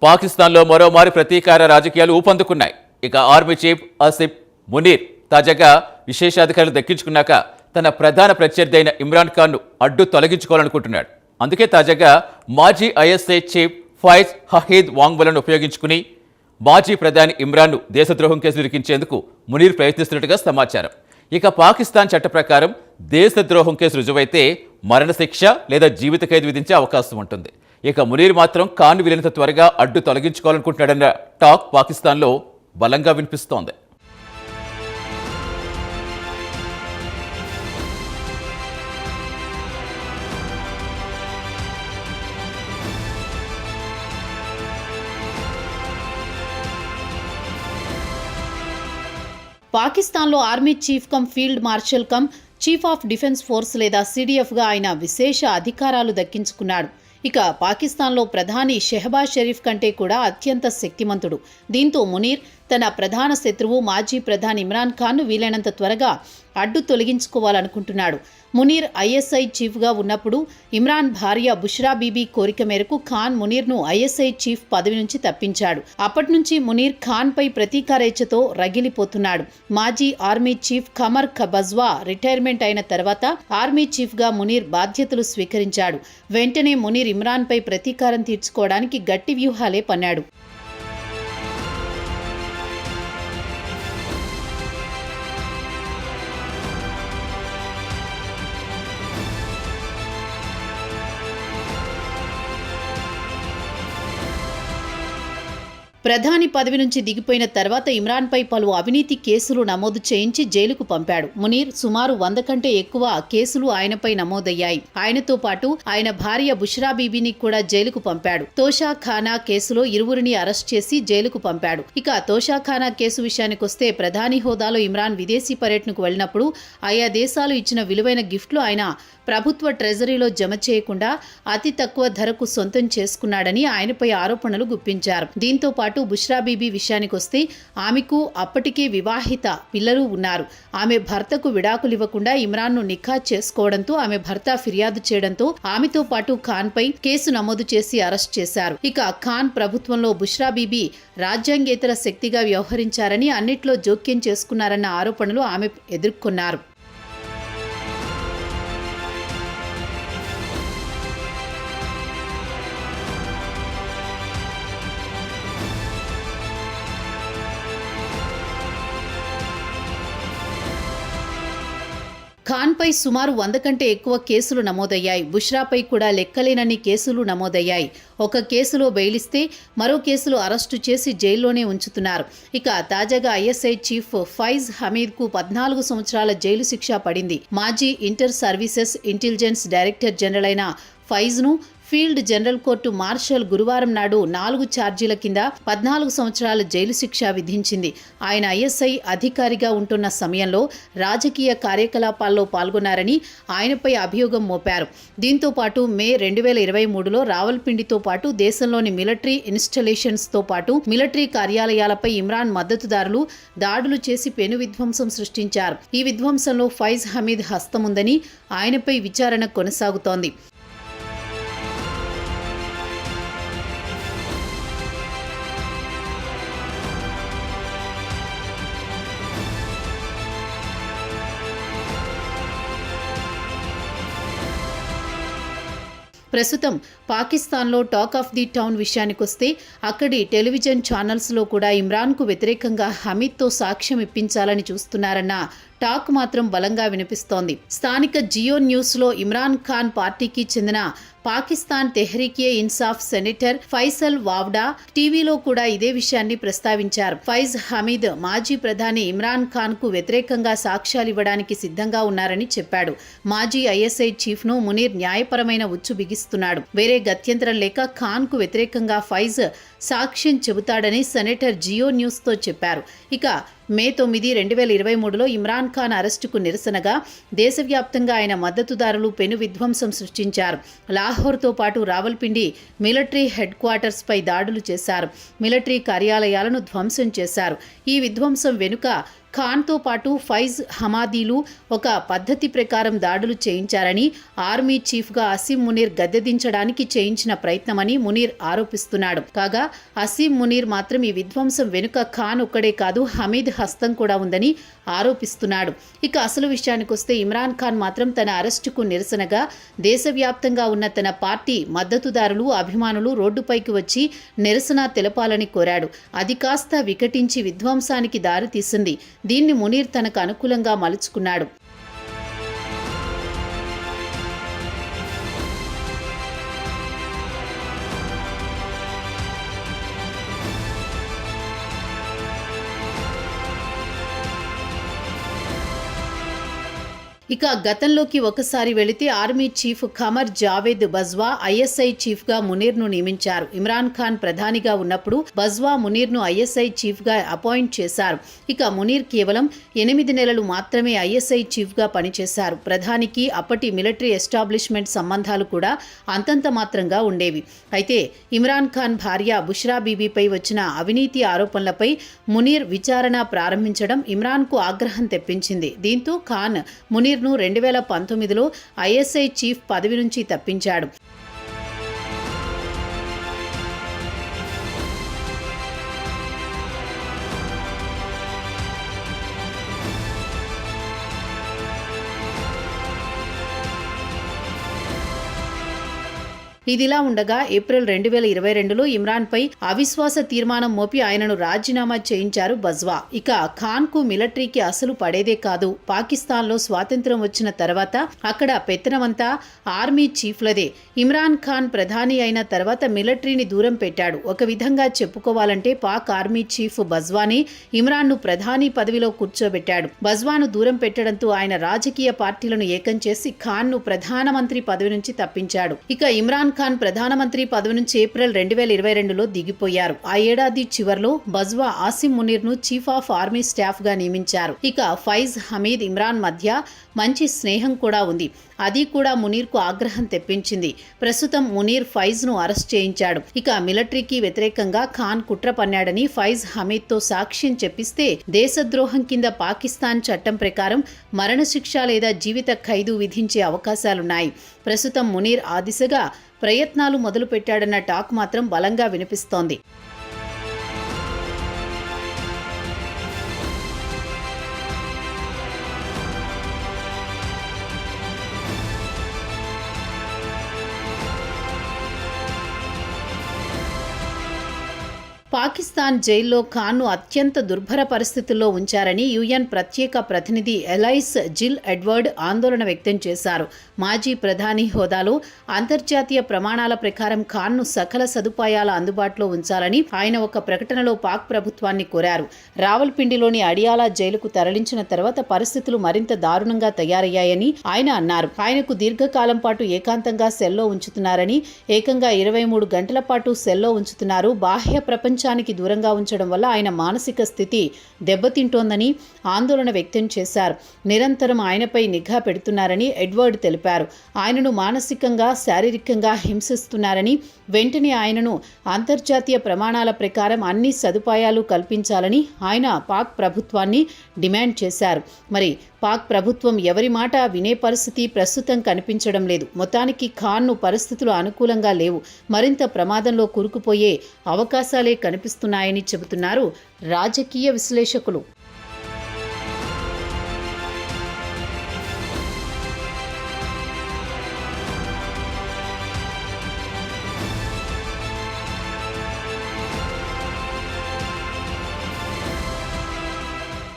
పాకిస్తాన్లో మరోమారి ప్రతీకార రాజకీయాలు ఊపందుకున్నాయి. ఇక ఆర్మీ చీఫ్ ఆసిఫ్ మునీర్ తాజాగా విశేషాధికారులు దక్కించుకున్నాక తన ప్రధాన ప్రత్యర్థి అయిన ఇమ్రాన్ ఖాన్ను అడ్డు తొలగించుకోవాలనుకుంటున్నాడు. అందుకే తాజాగా మాజీ ఐఎస్ఐ చీఫ్ ఫైజ్ హహీద్ వాంగ్బలను ఉపయోగించుకుని మాజీ ప్రధాని ఇమ్రాన్ను దేశద్రోహం కేసులు ఇరికించేందుకు మునీర్ ప్రయత్నిస్తున్నట్టుగా సమాచారం. ఇక పాకిస్తాన్ చట్ట ప్రకారం దేశద్రోహం కేసు రుజువైతే మరణశిక్ష లేదా జీవిత ఖైదు విధించే అవకాశం ఉంటుంది. ఇక మునీర్ మాత్రం ఖాన్ వీలైనంత త్వరగా అడ్డు తొలగించుకోవాలనుకుంటున్నాడన్న టాక్ పాకిస్తాన్లో బలంగా వినిపిస్తోంది. పాకిస్తాన్లో army chief come field marshal come chief of defence force లేదా సిడిఎఫ్గా ఆయన విశేష అధికారాలు దక్కించుకున్నాడు. ఇక పాకిస్తాన్లో ప్రధాని షెహబాజ్ షరీఫ్ కంటే కూడా అత్యంత శక్తిమంతుడు. దీంతో మునీర్ తన ప్రధాన శత్రువు మాజీ ప్రధాని ఇమ్రాన్ ఖాన్ను వీలైనంత త్వరగా అడ్డు తొలగించుకోవాలనుకుంటున్నాడు. మునీర్ ఐఎస్ఐ చీఫ్గా ఉన్నప్పుడు ఇమ్రాన్ భార్య బుష్రా బీబీ కోరిక మేరకు ఖాన్ మునీర్ను ఐఎస్ఐ చీఫ్ పదవి నుంచి తప్పించాడు. అప్పటి నుంచి మునీర్ ఖాన్పై ప్రతీకారేచ్ఛతో రగిలిపోతున్నాడు. మాజీ army chief Qamar Bajwa retirement అయిన తర్వాత ఆర్మీ చీఫ్గా మునీర్ బాధ్యతలు స్వీకరించాడు. వెంటనే మునీర్ ఇమ్రాన్పై ప్రతీకారం తీర్చుకోవడానికి గట్టి వ్యూహాలే పన్నాడు. ప్రధాని పదవి నుంచి దిగిపోయిన తర్వాత ఇమ్రాన్పై పలు అవినీతి కేసులు నమోదు చేయించి జైలుకు పంపాడు. మునీర్ సుమారు 100 కంటే ఎక్కువ కేసులు ఆయనపై నమోదయ్యాయి. ఆయనతో పాటు ఆయన భార్య బుష్రా బీబీని కూడా జైలుకు పంపాడు. తోషాఖానా కేసులో ఇరువురిని అరెస్ట్ చేసి జైలుకు పంపాడు. ఇక తోషాఖానా కేసు విషయానికొస్తే ప్రధాని హోదాలో ఇమ్రాన్ విదేశీ పర్యటనకు వెళ్లినప్పుడు ఆయా దేశాలు ఇచ్చిన విలువైన గిఫ్ట్లు ఆయన ప్రభుత్వ ట్రెజరీలో జమ చేయకుండా అతి తక్కువ ధరకు సొంతం చేసుకున్నాడని ఆయనపై ఆరోపణలు గుప్పించారు. దీంతో పాటు బుష్రా బీబీ విషయానికొస్తే ఆమెకు అప్పటికే వివాహిత పిల్లలు ఉన్నారు. ఆమె భర్తకు విడాకులు ఇవ్వకుండా ఇమ్రాన్ను నిఖా చేసుకోవడంతో ఆమె భర్త ఫిర్యాదు చేయడంతో ఆమెతో పాటు ఖాన్పై కేసు నమోదు చేసి అరెస్ట్ చేశారు. ఇక ఖాన్ ప్రభుత్వంలో బుష్రా బీబీ రాజ్యాంగేతర శక్తిగా వ్యవహరించారని, అన్నిట్లో జోక్యం చేసుకున్నారన్న ఆరోపణలు ఆమె ఎదుర్కొన్నారు. ఖాన్పై సుమారు 100 కంటే ఎక్కువ కేసులు నమోదయ్యాయి. బుష్రాపై కూడా లెక్కలేనన్ని కేసులు నమోదయ్యాయి. ఒక కేసులో బెయిలిస్తే మరో కేసులో అరెస్టు చేసి జైల్లోనే ఉంచుతున్నారు. ఇక తాజాగా ఐఎస్ఐ చీఫ్ ఫైజ్ హమీద్కు 14 సంవత్సరాల జైలు శిక్ష పడింది. మాజీ inter services intelligence director general అయిన ఫైజ్ను ఫీల్డ్ జనరల్ కోర్టు మార్షల్ గురువారం నాడు 4 ఛార్జీల కింద 14 సంవత్సరాల జైలు శిక్ష విధించింది. ఆయన ఐఎస్ఐ అధికారిగా ఉంటున్న సమయంలో రాజకీయ కార్యకలాపాల్లో పాల్గొన్నారని ఆయనపై అభియోగం మోపారు. దీంతో పాటు మే 2023లో రావల్పిండితో పాటు దేశంలోని మిలిటరీ ఇన్స్టాలేషన్స్తో పాటు మిలిటరీ కార్యాలయాలపై ఇమ్రాన్ మద్దతుదారులు దాడులు చేసి పెను విధ్వంసం సృష్టించారు. ఈ విధ్వంసంలో ఫైజ్ హమీద్ హస్తముందని ఆయనపై విచారణ కొనసాగుతోంది. ప్రస్తుతం పాకిస్తాన్లో టాక్ ఆఫ్ ది టౌన్ విషయానికొస్తే అక్కడి టెలివిజన్ ఛానల్స్లో కూడా ఇమ్రాన్కు వ్యతిరేకంగా హమీద్తో సాక్ష్యం ఇప్పించాలని చూస్తున్నారన్న టాక్ మాత్రం బలంగా వినిపిస్తోంది. స్థానిక జియో న్యూస్లో ఇమ్రాన్ ఖాన్ పార్టీకి చెందిన పాకిస్తాన్ తెహ్రీకే ఇన్సాఫ్ సెనేటర్ ఫైసల్ వావ్డా టీవీలో కూడా ఇదే విషయాన్ని ప్రస్తావించారు. ఫైజ్ హమీద్ మాజీ ప్రధాని ఇమ్రాన్ ఖాన్కు వ్యతిరేకంగా సాక్ష్యాలు ఇవ్వడానికి సిద్ధంగా ఉన్నారని చెప్పాడు. మాజీ ఐఎస్ఐ చీఫ్ను మునీర్ న్యాయపరమైన ఉచ్చు బిగిస్తున్నాడు. వేరే గత్యంతరం లేక ఖాన్కు వ్యతిరేకంగా ఫైజ్ సాక్ష్యం చెబుతాడని సెనేటర్ జియో న్యూస్తో చెప్పారు. ఇక మే 9, 2023లో ఇమ్రాన్ ఖాన్ అరెస్టుకు నిరసనగా దేశవ్యాప్తంగా ఆయన మద్దతుదారులు పెను విధ్వంసం సృష్టించారు. లాహోర్తో పాటు రావల్పిండి మిలిటరీ హెడ్ క్వార్టర్స్పై దాడులు చేశారు. మిలిటరీ కార్యాలయాలను ధ్వంసం చేశారు. ఈ విధ్వంసం వెనుక ఖాన్తో పాటు ఫైజ్ హమాదీలు ఒక పద్ధతి ప్రకారం దాడులు చేయించారని, ఆర్మీ చీఫ్గా అసీం మునీర్ గద్దెదించడానికి చేయించిన ప్రయత్నమని మునీర్ ఆరోపిస్తున్నాడు. కాగా అసీం మునీర్ మాత్రం ఈ విధ్వంసం వెనుక ఖాన్ ఒక్కడే కాదు, హమీద్ హస్తం కూడా ఉందని ఆరోపిస్తున్నాడు. ఇక అసలు విషయానికొస్తే ఇమ్రాన్ ఖాన్ మాత్రం తన అరెస్టుకు నిరసనగా దేశవ్యాప్తంగా ఉన్న తన పార్టీ మద్దతుదారులు, అభిమానులు రోడ్డుపైకి వచ్చి నిరసన తెలపాలని కోరాడు. అది కాస్త వికటించి విధ్వంసానికి దారితీసింది. దీన్ని మునీర్ తనకు అనుకూలంగా మలుచుకున్నాడు. ఇక గతంలోకి ఒకసారి వెళితే army chief Qamar Javed Bajwa ISI చీఫ్గా మునీర్ను నియమించారు. ఇమ్రాన్ ఖాన్ ప్రధానిగా ఉన్నప్పుడు బజ్వా మునీర్ను ఐఎస్ఐ చీఫ్గా అపాయింట్ చేశారు. ఇక మునీర్ కేవలం 8 నెలలు మాత్రమే ఐఎస్ఐ చీఫ్గా పనిచేశారు. ప్రధానికి అప్పటి మిలిటరీ ఎస్టాబ్లిష్మెంట్ సంబంధాలు కూడా అంతంత మాత్రంగా ఉండేవి. అయితే ఇమ్రాన్ ఖాన్ భార్య బుష్రా బీబీపై వచ్చిన అవినీతి ఆరోపణలపై మునీర్ విచారణ ప్రారంభించడం ఇమ్రాన్కు ఆగ్రహం తెప్పించింది. దీంతో ఖాన్ మునీర్ను 2019లో ఐఎస్ఐ చీఫ్ పదవి నుంచి తప్పించాడు. ఇదిలా ఉండగా ఏప్రిల్ 2022లో ఇమ్రాన్పై అవిశ్వాస తీర్మానం మోపి ఆయనను రాజీనామా చేయించారు బజ్వా. ఇక ఖాన్కు మిలిటరీకి అసలు పడేదే కాదు. పాకిస్తాన్లో స్వాతంత్ర్యం వచ్చిన తర్వాత అక్కడ పెత్తనమంతా ఆర్మీ చీఫ్లదే. ఇమ్రాన్ ఖాన్ ప్రధాని అయిన తర్వాత మిలిటరీని దూరం పెట్టాడు. ఒక విధంగా చెప్పుకోవాలంటే పాక్ ఆర్మీ చీఫ్ బజ్వాని ఇమ్రాన్ను ప్రధాని పదవిలో కూర్చోబెట్టాడు. బజ్వాను దూరం పెట్టడంతో ఆయన రాజకీయ పార్టీలను ఏకం చేసి ఖాన్ను ప్రధానమంత్రి పదవి నుంచి తప్పించాడు. ఇక ఇమ్రాన్ ఖాన్ ప్రధానమంత్రి పదవి నుంచి ఏప్రిల్ 2022లో దిగిపోయారు. ఆ ఏడాది చివర్లో బజ్వా ఆసిం మునీర్ను చీఫ్ ఆఫ్ ఆర్మీ స్టాఫ్గా నియమించారు. ఇక ఫైజ్ హమీద్ ఇమ్రాన్ మధ్య మంచి స్నేహం కూడా ఉంది. అది కూడా మునీర్కు ఆగ్రహం తెప్పించింది. ప్రస్తుతం మునీర్ ఫైజ్ను అరెస్ట్ చేయించాడు. ఇక మిలిటరీకి వ్యతిరేకంగా ఖాన్ కుట్ర పన్నాడని ఫైజ్ హమీద్తో సాక్ష్యం చెప్పిస్తే దేశద్రోహం కింద పాకిస్తాన్ చట్టం ప్రకారం మరణశిక్ష లేదా జీవిత ఖైదు విధించే అవకాశాలున్నాయి. ప్రస్తుతం మునీర్ ఆ దిశగా ప్రయత్నాలు మొదలుపెట్టాడన్న టాక్ మాత్రం బలంగా వినిపిస్తోంది. పాకిస్తాన్ జైల్లో ఖాన్ను అత్యంత దుర్భర పరిస్థితుల్లో ఉంచారని యుఎన్ ప్రత్యేక ప్రతినిధి ఎలైస్ జిల్ ఎడ్వర్డ్ ఆందోళన వ్యక్తం చేశారు. మాజీ ప్రధాని హోదాలో అంతర్జాతీయ ప్రమాణాల ప్రకారం ఖాన్ను సకల సదుపాయాల అందుబాటులో ఉంచాలని ఆయన ఒక ప్రకటనలో పాక్ ప్రభుత్వాన్ని కోరారు. రావల్పిండిలోని అడియాలా జైలుకు తరలించిన తర్వాత పరిస్థితులు మరింత దారుణంగా తయారయ్యాయని ఆయన అన్నారు. ఆయనకు దీర్ఘకాలం పాటు ఏకాంతంగా సెల్లో ఉంచుతున్నారని, ఏకంగా 23 గంటల పాటు సెల్లో ఉంచుతున్నారు. బాహ్య ప్రపంచానికి దూరంగా ఉంచడం వల్ల ఆయన మానసిక స్థితి దెబ్బతింటోందని ఆందోళన వ్యక్తం చేశారు. నిరంతరం ఆయనపై నిఘా పెడుతున్నారని ఎడ్వర్డ్ తెలిపారు. ఆయనను మానసికంగా, శారీరకంగా హింసిస్తున్నారని, వెంటనే ఆయనను అంతర్జాతీయ ప్రమాణాల ప్రకారం అన్ని సదుపాయాలు కల్పించాలని ఆయన పాక్ ప్రభుత్వాన్ని డిమాండ్ చేశారు. మరి పాక్ ప్రభుత్వం ఎవరి మాట వినే పరిస్థితి ప్రస్తుతం కనిపించడం లేదు. మొత్తానికి ఖాన్ను పరిస్థితులు అనుకూలంగా లేవు. మరింత ప్రమాదంలో కూరుకుపోయే అవకాశాలే కనిపిస్తున్నాయని చెబుతున్నారు రాజకీయ విశ్లేషకులు.